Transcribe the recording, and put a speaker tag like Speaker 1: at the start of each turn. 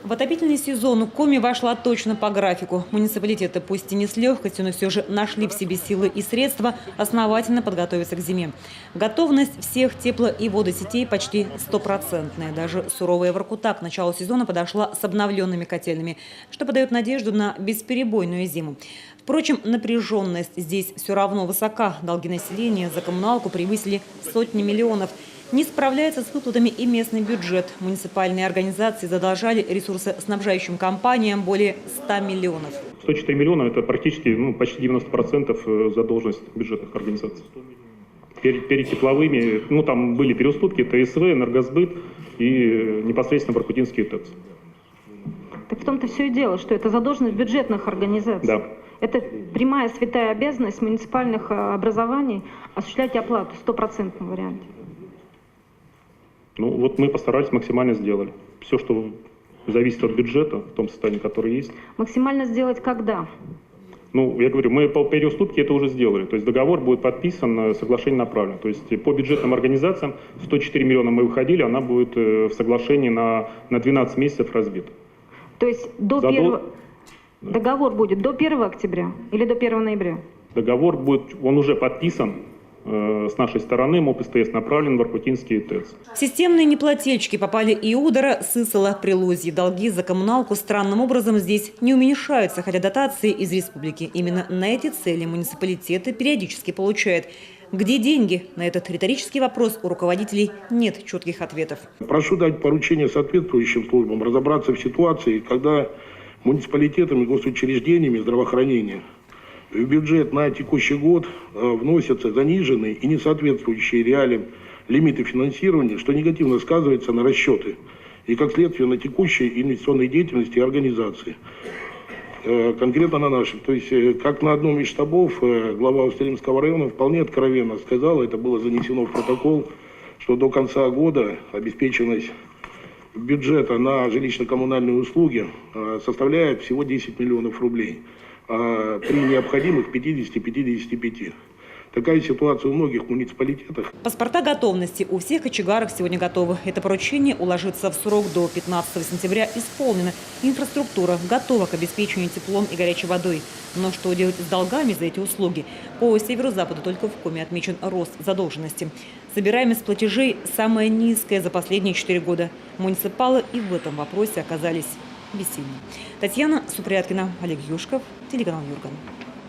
Speaker 1: В отопительный сезон Коми вошла точно по графику. Муниципалитеты, пусть и не с легкостью, но все же нашли в себе силы и средства основательно подготовиться к зиме. Готовность всех тепло- и водосетей почти стопроцентная. Даже суровая Воркута к началу сезона подошла с обновленными котельными, что подает надежду на бесперебойную зиму. Впрочем, напряженность здесь все равно высока. Долги населения за коммуналку превысили сотни миллионов. Не справляется с выплатами и местный бюджет. Муниципальные организации задолжали ресурсоснабжающим компаниям более 100 миллионов.
Speaker 2: 104 миллиона – это практически почти 90% задолженность бюджетных организаций. Перед тепловыми, там были переуступки, ТСВ, Энергосбыт и непосредственно Воркутинский ТЭЦ.
Speaker 3: Так в том-то все и дело, что это задолженность бюджетных организаций.
Speaker 2: Да.
Speaker 3: Это прямая святая обязанность муниципальных образований осуществлять оплату в 100% варианте.
Speaker 2: Мы постарались, максимально сделали. Все, что зависит от бюджета, в том состоянии, которое есть.
Speaker 3: Максимально сделать когда?
Speaker 2: Я говорю, мы по переуступке это уже сделали. То есть договор будет подписан, соглашение направлено. То есть по бюджетным организациям 104 миллиона мы выходили, она будет в соглашении на 12 месяцев разбита.
Speaker 3: То есть договор будет до 1 октября или до 1 ноября?
Speaker 2: Договор будет, он уже подписан. С нашей стороны МОП СТС направлен в Воркутинский ТЭЦ.
Speaker 1: Системные неплательщики попали и Удара, Сысола, Прилузье. Долги за коммуналку странным образом здесь не уменьшаются, хотя дотации из республики именно на эти цели муниципалитеты периодически получают. Где деньги? На этот риторический вопрос у руководителей нет четких ответов.
Speaker 4: Прошу дать поручение соответствующим службам разобраться в ситуации, когда муниципалитетами и госучреждениями здравоохранения в бюджет на текущий год вносятся заниженные и не соответствующие реалиям лимиты финансирования, что негативно сказывается на расчеты и, как следствие, на текущей инвестиционной деятельности организации. Конкретно на наших. То есть, как на одном из штабов глава Устилимского района вполне откровенно сказал, это было занесено в протокол, что до конца года обеспеченность бюджета на жилищно-коммунальные услуги составляет всего 10 миллионов рублей. При необходимых 50-55. Такая ситуация у многих муниципалитетах.
Speaker 1: Паспорта готовности у всех кочегарок сегодня готовы. Это поручение уложиться в срок до 15 сентября исполнено. Инфраструктура готова к обеспечению теплом и горячей водой. Но что делать с долгами за эти услуги? По северо-западу только в Коми отмечен рост задолженности. Собираемость платежей самая низкая за последние 4 года. Муниципалы и в этом вопросе оказались бессильны. Татьяна Супряткина, Олег Юшков, телеканал Юрган.